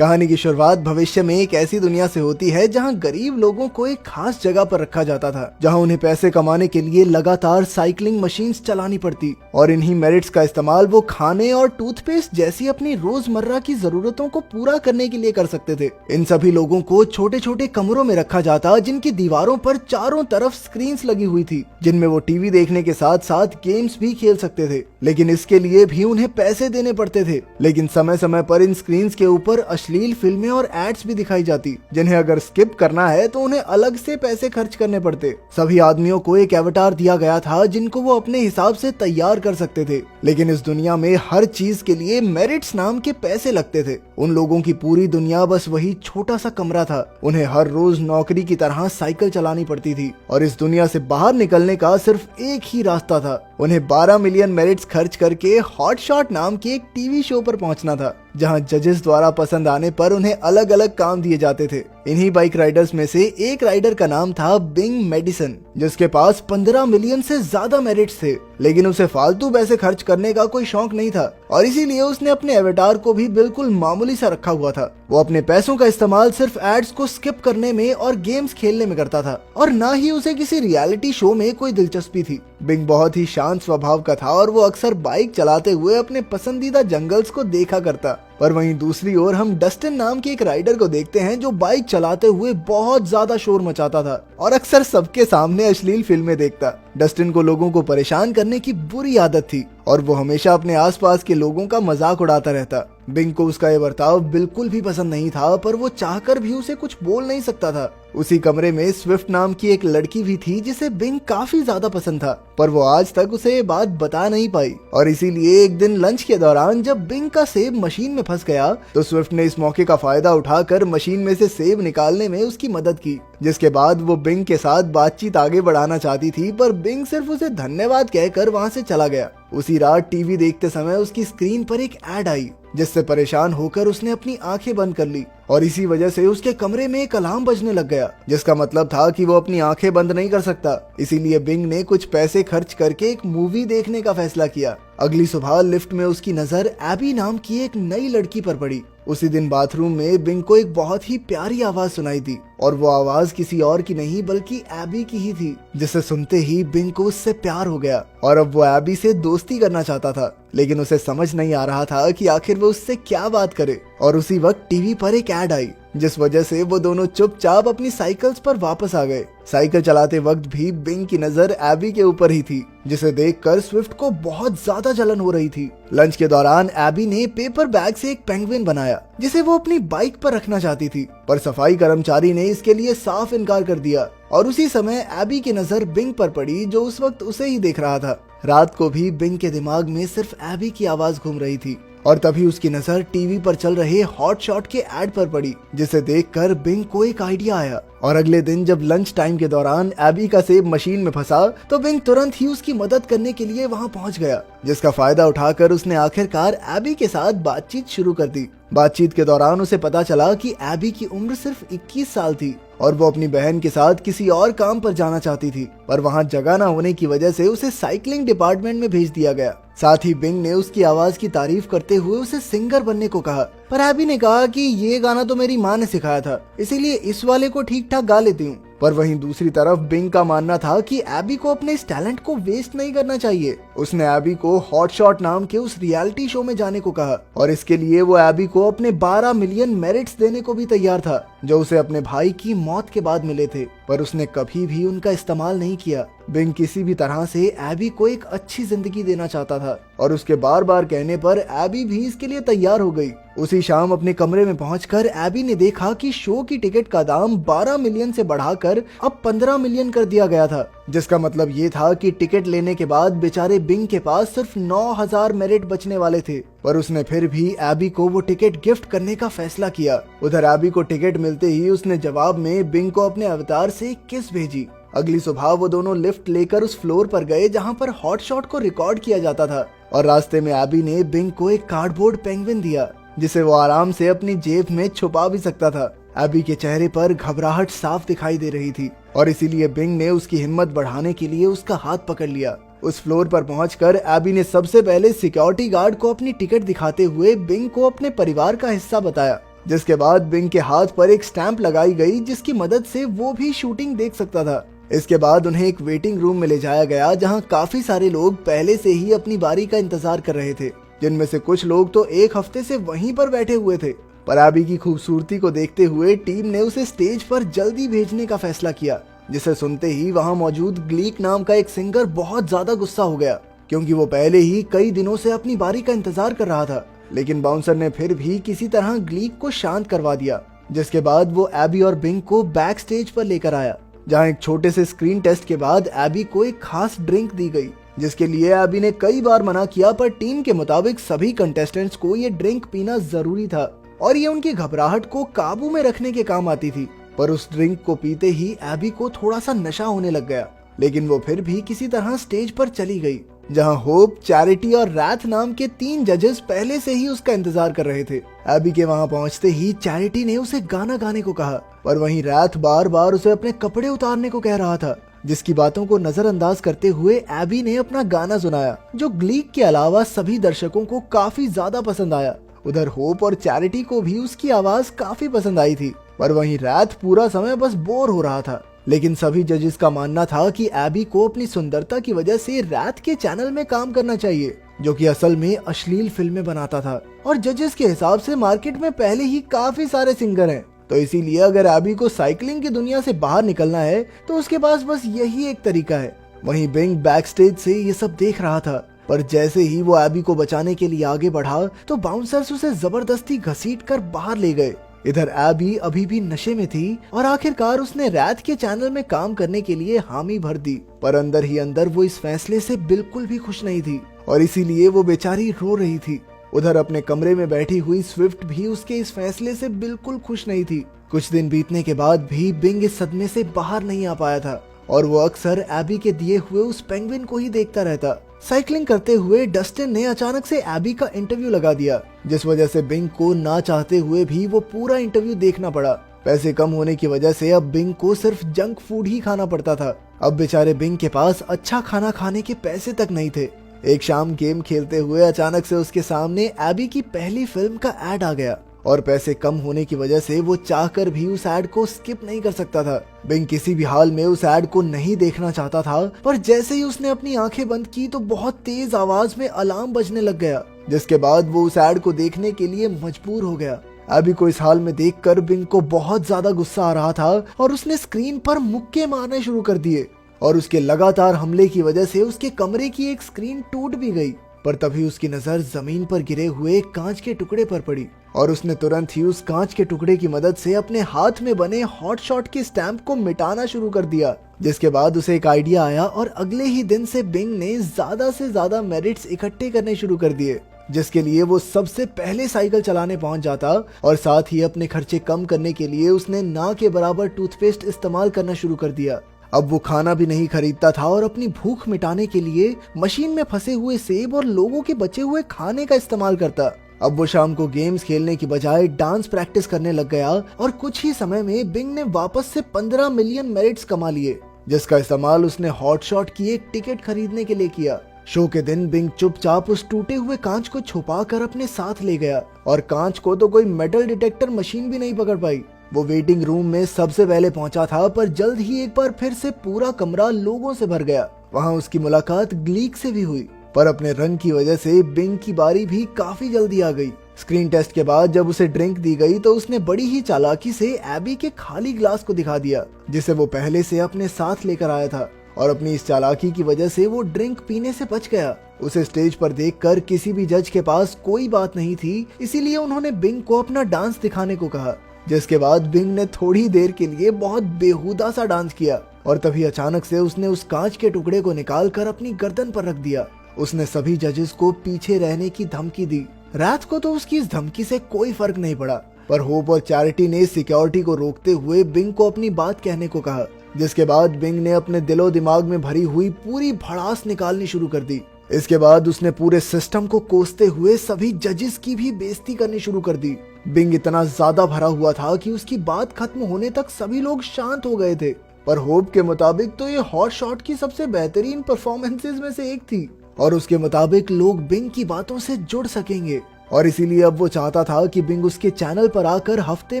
कहानी की शुरुआत भविष्य में एक ऐसी दुनिया से होती है जहां गरीब लोगों को एक खास जगह पर रखा जाता था, जहां उन्हें पैसे कमाने के लिए लगातार साइकिलिंग मशीन्स चलानी पड़ती और इन्हीं मेरिट्स का इस्तेमाल वो खाने और टूथपेस्ट जैसी अपनी रोजमर्रा की जरूरतों को पूरा करने के लिए कर सकते थे। इन सभी लोगों को छोटे छोटे कमरों में रखा जाता, जिनकी दीवारों पर चारों तरफ स्क्रीन्स लगी हुई थी, जिनमें वो टीवी देखने के साथ साथ गेम्स भी खेल सकते थे। लेकिन इसके लिए भी उन्हें पैसे देने पड़ते थे। लेकिन समय समय पर इन स्क्रीन्स के ऊपर अश्लील फिल्में और एड्स भी दिखाई जाती, जिन्हें अगर स्किप करना है तो उन्हें अलग से पैसे खर्च करने पड़ते। सभी आदमियों को एक एवतार दिया गया था जिनको वो अपने हिसाब से तैयार कर सकते थे। लेकिन इस दुनिया में हर चीज के लिए मेरिट्स नाम के पैसे लगते थे। उन लोगों की पूरी दुनिया बस वही छोटा सा कमरा था। उन्हें हर रोज नौकरी की तरह साइकिल चलानी पड़ती थी और इस दुनिया से बाहर निकलने का सिर्फ एक ही रास्ता था। उन्हें 12 मिलियन मेरिट्स खर्च करके हॉट शॉट नाम के एक टीवी शो पर पहुंचना था, जहां जजेस द्वारा पसंद आने पर उन्हें अलग अलग काम दिए जाते थे। इन्हीं बाइक राइडर्स में से एक राइडर का नाम था बिंग मेडिसन, जिसके पास 15 मिलियन से ज्यादा मेरिट्स थे। लेकिन उसे फालतू पैसे खर्च करने का कोई शौक नहीं था और इसीलिए उसने अपने एवेटार को भी बिल्कुल मामूली सा रखा हुआ था। वो अपने पैसों का इस्तेमाल सिर्फ एड्स को स्किप करने में और गेम्स खेलने में करता था और न ही उसे किसी रियलिटी शो में कोई दिलचस्पी थी। बिंग बहुत ही शांत स्वभाव का था और वो अक्सर बाइक चलाते हुए अपने पसंदीदा जंगल्स को देखा करता। पर वहीं दूसरी ओर हम डस्टिन नाम के एक राइडर को देखते हैं जो बाइक चलाते हुए बहुत ज्यादा शोर मचाता था और अक्सर सबके सामने अश्लील फिल्में देखता। डस्टिन को लोगों को परेशान करने की बुरी आदत थी और वो हमेशा अपने आसपास के लोगों का मजाक उड़ाता रहता। बिंग को उसका ये बर्ताव बिल्कुल भी पसंद नहीं था, पर वो चाहकर भी उसे कुछ बोल नहीं सकता था। उसी कमरे में स्विफ्ट नाम की एक लड़की भी थी जिसे बिंग काफी ज्यादा पसंद था, पर वो आज तक उसे ये बात बता नहीं पाई और इसीलिए एक दिन लंच के दौरान जब बिंग का सेब मशीन में फंस गया तो स्विफ्ट ने इस मौके का फायदा उठाकर मशीन में से सेब निकालने में उसकी मदद की, जिसके बाद वो बिंग के साथ बातचीत आगे बढ़ाना चाहती थी, पर बिंग सिर्फ उसे धन्यवाद कहकर वहाँ से चला गया। उसी रात टीवी देखते समय उसकी स्क्रीन पर एक एड आई, जिससे परेशान होकर उसने अपनी आंखें बंद कर ली और इसी वजह से उसके कमरे में एक अलार्म बजने लग गया, जिसका मतलब था कि वो अपनी आंखें बंद नहीं कर सकता। इसीलिए बिंग ने कुछ पैसे खर्च करके एक मूवी देखने का फैसला किया। अगली सुबह लिफ्ट में उसकी नजर एबी नाम की एक नई लड़की पर पड़ी। उसी दिन बाथरूम में बिंग को एक बहुत ही प्यारी आवाज सुनाई दी और वो आवाज किसी और की नहीं बल्कि एबी की ही थी, जिसे सुनते ही बिंग को उससे प्यार हो गया और अब वो एबी से दोस्ती करना चाहता था। लेकिन उसे समझ नहीं आ रहा था कि आखिर वो उससे क्या बात करे और उसी वक्त टीवी पर एक एड आई, जिस वजह से वो दोनों चुपचाप अपनी साइकिल्स पर वापस आ गए। साइकिल चलाते वक्त भी बिंग की नजर एबी के ऊपर ही थी, जिसे देखकर स्विफ्ट को बहुत ज्यादा जलन हो रही थी। लंच के दौरान एबी ने पेपर बैग से एक पेंगुइन बनाया, जिसे वो अपनी बाइक पर रखना चाहती थी, पर सफाई कर्मचारी ने इसके लिए साफ इनकार कर दिया और उसी समय एबी की नजर बिंग पर पड़ी, जो उस वक्त उसे ही देख रहा था। रात को भी बिंग के दिमाग में सिर्फ एबी की आवाज घूम रही थी और तभी उसकी नजर टीवी पर चल रहे हॉट शॉट के एड पर पड़ी, जिसे देखकर बिंग को एक आइडिया आया और अगले दिन जब लंच टाइम के दौरान एबी का सेब मशीन में फंसा तो बिंग तुरंत ही उसकी मदद करने के लिए वहां पहुंच गया, जिसका फायदा उठाकर उसने आखिरकार एबी के साथ बातचीत शुरू कर दी। बातचीत के दौरान उसे पता चला कि एबी की उम्र सिर्फ 21 साल थी और वो अपनी बहन के साथ किसी और काम पर जाना चाहती थी, पर वहां जगह न होने की वजह से उसे साइकिलिंग डिपार्टमेंट में भेज दिया गया। साथ ही बिंग ने उसकी आवाज की तारीफ करते हुए उसे सिंगर बनने को कहा, पर एबी ने कहा कि ये गाना तो मेरी माँ ने सिखाया था, इसीलिए इस वाले को ठीक ठाक गा लेती हूँ। पर वहीं दूसरी तरफ बिंग का मानना था कि एबी को अपने इस टैलेंट को वेस्ट नहीं करना चाहिए। उसने एबी को हॉट शॉट नाम के उस रियलिटी शो में जाने को कहा और इसके लिए वो एबी को अपने 12 मिलियन मेरिट्स देने को भी तैयार था, जो उसे अपने भाई की मौत के बाद मिले थे, पर उसने कभी भी उनका इस्तेमाल नहीं किया। बिंग किसी भी तरह से एबी को एक अच्छी जिंदगी देना चाहता था और उसके बार बार कहने पर एबी भी इसके लिए तैयार हो गई। उसी शाम अपने कमरे में पहुंचकर एबी ने देखा कि शो की टिकट का दाम 12 मिलियन से बढ़ाकर अब 15 मिलियन कर दिया गया था, जिसका मतलब ये था कि टिकट लेने के बाद बेचारे बिंग के पास सिर्फ 9000 मेरिट बचने वाले थे। पर उसने फिर भी एबी को वो टिकट गिफ्ट करने का फैसला किया। उधर एबी को टिकट मिलते ही उसने जवाब में बिंग को अपने अवतार से एक किस भेजी। अगली सुबह वो दोनों लिफ्ट लेकर उस फ्लोर पर गए जहाँ पर हॉट शॉट को रिकॉर्ड किया जाता था और रास्ते में एबी ने बिंग को एक कार्डबोर्ड पेंगुइन दिया, जिसे वो आराम से अपनी जेब में छुपा भी सकता था। एबी के चेहरे पर घबराहट साफ दिखाई दे रही थी और इसीलिए बिंग ने उसकी हिम्मत बढ़ाने के लिए उसका हाथ पकड़ लिया। उस फ्लोर पर पहुंचकर एबी ने सबसे पहले सिक्योरिटी गार्ड को अपनी टिकट दिखाते हुए बिंग को अपने परिवार का हिस्सा बताया जिसके बाद बिंग के हाथ पर एक स्टैंप लगाई गई जिसकी मदद से वो भी शूटिंग देख सकता था। इसके बाद उन्हें एक वेटिंग रूम में ले जाया गया जहां काफी सारे लोग पहले से ही अपनी बारी का इंतजार कर रहे थे, जिनमें से कुछ लोग तो एक हफ्ते से वहीं पर बैठे हुए थे। पर एबी की खूबसूरती को देखते हुए टीम ने उसे स्टेज पर जल्दी भेजने का फैसला किया, जिसे सुनते ही वहां मौजूद ग्लीक नाम का एक सिंगर बहुत ज्यादा गुस्सा हो गया, क्योंकि वो पहले ही कई दिनों से अपनी बारी का इंतजार कर रहा था। लेकिन बाउंसर ने फिर भी किसी तरह ग्लीक को शांत करवा दिया, जिसके बाद वो एबी और बिंग को बैक स्टेज पर लेकर आया, जहां एक छोटे से स्क्रीन टेस्ट के बाद एबी को एक खास ड्रिंक दी गई, जिसके लिए एबी ने कई बार मना किया, पर टीम के मुताबिक सभी कंटेस्टेंट्स को ये ड्रिंक पीना जरूरी था और ये उनकी घबराहट को काबू में रखने के काम आती थी। पर उस ड्रिंक को पीते ही एबी को थोड़ा सा नशा होने लग गया, लेकिन वो फिर भी किसी तरह स्टेज पर चली गई, जहां होप, चैरिटी और रैथ नाम के 3 जजेस पहले से ही उसका इंतजार कर रहे थे। एबी के वहां पहुंचते ही चैरिटी ने उसे गाना गाने को कहा, पर वहीं रैथ बार बार उसे अपने कपड़े उतारने को कह रहा था, जिसकी बातों को नजरअंदाज करते हुए एबी ने अपना गाना सुनाया, जो ग्लीक के अलावा सभी दर्शकों को काफी ज्यादा पसंद आया। उधर होप और चैरिटी को भी उसकी आवाज काफी पसंद आई थी, पर वहीं रैथ पूरा समय बस बोर हो रहा था। लेकिन सभी जजेस का मानना था कि एबी को अपनी सुंदरता की वजह से रैथ के चैनल में काम करना चाहिए, जो कि असल में अश्लील फिल्में बनाता था, और जजेस के हिसाब से मार्केट में पहले ही काफी सारे सिंगर हैं, तो इसीलिए अगर एबी को साइकिलिंग की दुनिया से बाहर निकलना है तो उसके पास बस यही एक तरीका है। वहीं बिंग बैक स्टेज से ये सब देख रहा था, पर जैसे ही वो एबी को बचाने के लिए आगे बढ़ा तो बाउंसर्स उसे जबरदस्ती घसीट कर बाहर ले गए। इधर एबी अभी भी नशे में थी और आखिरकार उसने रैथ के चैनल में काम करने के लिए हामी भर दी, पर अंदर ही अंदर वो इस फैसले से बिल्कुल भी खुश नहीं थी और इसीलिए वो बेचारी रो रही थी। उधर अपने कमरे में बैठी हुई स्विफ्ट भी उसके इस फैसले से बिल्कुल खुश नहीं थी। कुछ दिन बीतने के बाद भी बिंग इस सदमे से बाहर नहीं आ पाया था और वो अक्सर एबी के दिए हुए उस पेंगुइन को ही देखता रहता। साइकिलिंग करते हुए डस्टिन ने अचानक से एबी का इंटरव्यू लगा दिया, जिस वजह से बिंग को ना चाहते हुए भी वो पूरा इंटरव्यू देखना पड़ा। पैसे कम होने की वजह से अब बिंग को सिर्फ जंक फूड ही खाना पड़ता था। अब बेचारे बिंग के पास अच्छा खाना खाने के पैसे तक नहीं थे। एक शाम गेम खेलते हुए अचानक से उसके सामने एबी की पहली फिल्म का एड आ गया और पैसे कम होने की वजह से वो चाहकर भी उस एड को स्किप नहीं कर सकता था। बिंग किसी भी हाल में उस एड को नहीं देखना चाहता था, पर जैसे ही उसने अपनी आंखें बंद की तो बहुत तेज आवाज में अलार्म बजने लग गया, जिसके बाद वो उस एड को देखने के लिए मजबूर हो गया। एबी को इस हाल में देखकर बिंग को बहुत ज्यादा गुस्सा आ रहा था और उसने स्क्रीन पर मुक्के मारने शुरू कर दिए और उसके लगातार हमले की वजह से उसके कमरे की एक स्क्रीन टूट भी गई। पर तभी उसकी नजर जमीन पर गिरे हुए कांच के टुकड़े पर पड़ी और उसने तुरंत ही उस कांच के टुकड़े की मदद से अपने हाथ में बने हॉट शॉट के स्टैंप को मिटाना शुरू कर दिया। जिसके बाद उसे एक आइडिया आया और अगले ही दिन से बिंग ने ज्यादा से ज्यादा मेरिट्स इकट्ठे करने शुरू कर दिए, जिसके लिए वो सबसे पहले साइकिल चलाने पहुंच जाता और साथ ही अपने खर्चे कम करने के लिए उसने ना के बराबर टूथपेस्ट इस्तेमाल करना शुरू कर दिया। अब वो खाना भी नहीं खरीदता था और अपनी भूख मिटाने के लिए मशीन में फंसे हुए सेब और लोगों के बचे हुए खाने का इस्तेमाल करता। अब वो शाम को गेम्स खेलने की बजाय डांस प्रैक्टिस करने लग गया और कुछ ही समय में बिंग ने वापस से 15 मिलियन मेरिट्स कमा लिए, जिसका इस्तेमाल उसने हॉट शॉट की एक टिकट खरीदने के लिए किया। शो के दिन बिंग चुपचाप उस टूटे हुए कांच को छुपा कर अपने साथ ले गया और कांच को तो कोई मेटल डिटेक्टर मशीन भी नहीं पकड़ पाई। वो वेटिंग रूम में सबसे पहले पहुंचा था, पर जल्द ही एक बार फिर से पूरा कमरा लोगों से भर गया। वहां उसकी मुलाकात ग्लीक से भी हुई, पर अपने रंग की वजह से बिंग की बारी भी काफी जल्दी आ गई। स्क्रीन टेस्ट के बाद जब उसे ड्रिंक दी गई तो उसने बड़ी ही चालाकी से एबी के खाली ग्लास को दिखा दिया, जिसे वो पहले से अपने साथ लेकर आया था, और अपनी इस चालाकी की वजह से वो ड्रिंक पीने से बच गया। उसे स्टेज पर देखकर किसी भी जज के पास कोई बात नहीं थी, इसीलिए उन्होंने बिंग को अपना डांस दिखाने को कहा, जिसके बाद बिंग ने थोड़ी देर के लिए बहुत बेहुदा सा डांस किया और तभी अचानक से उसने उस कांच के टुकड़े को निकालकर अपनी गर्दन पर रख दिया। उसने सभी जजेस को पीछे रहने की धमकी दी। रात को तो उसकी इस धमकी से कोई फर्क नहीं पड़ा, पर होप और चैरिटी ने सिक्योरिटी को रोकते हुए बिंग को अपनी बात कहने को कहा, जिसके बाद बिंग ने अपने दिलो दिमाग में भरी हुई पूरी भड़ास निकालनी शुरू कर दी। इसके बाद उसने पूरे सिस्टम को कोसते हुए सभी जजेस की भी बेइज्जती करनी शुरू कर दी। बिंग इतना ज्यादा भरा हुआ था कि उसकी बात खत्म होने तक सभी लोग शांत हो गए थे, पर होप के मुताबिक तो ये हॉट शॉट की सबसे बेहतरीन परफॉर्मेंसेस में से एक थी और उसके मुताबिक लोग बिंग की बातों से जुड़ सकेंगे। और इसीलिए अब वो चाहता था कि बिंग उसके चैनल पर आकर हफ्ते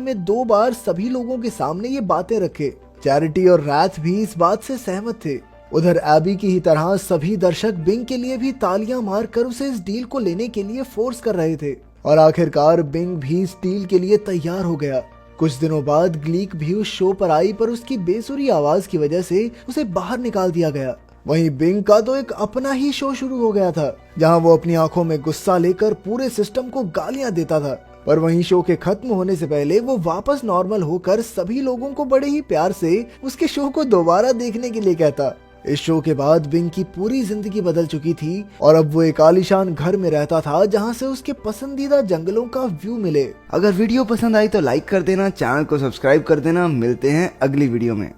में 2 बार सभी लोगों के सामने ये बातें रखे। चैरिटी और रैथ भी इस बात से सहमत थे। उधर एबी की ही तरह सभी दर्शक बिंग के लिए भी तालियां मारकर उसे इस डील को लेने के लिए फोर्स कर रहे थे और आखिरकार बिंग भी इस डील के लिए तैयार हो गया। कुछ दिनों बाद ग्लीक भी उस शो पर आई, पर उसकी बेसुरी आवाज की वजह से उसे बाहर निकाल दिया गया। वहीं बिंग का तो एक अपना ही शो शुरू हो गया था, जहां वो अपनी आंखों में गुस्सा लेकर पूरे सिस्टम को गालियां देता था। पर वहीं शो के खत्म होने से पहले वो वापस नॉर्मल होकर सभी लोगों को बड़े ही प्यार से उसके शो को दोबारा देखने के लिए कहता। इस शो के बाद बिंग की पूरी जिंदगी बदल चुकी थी और अब वो एक आलीशान घर में रहता था, जहां से उसके पसंदीदा जंगलों का व्यू मिले। अगर वीडियो पसंद आई तो लाइक कर देना, चैनल को सब्सक्राइब कर देना। मिलते हैं अगली वीडियो में।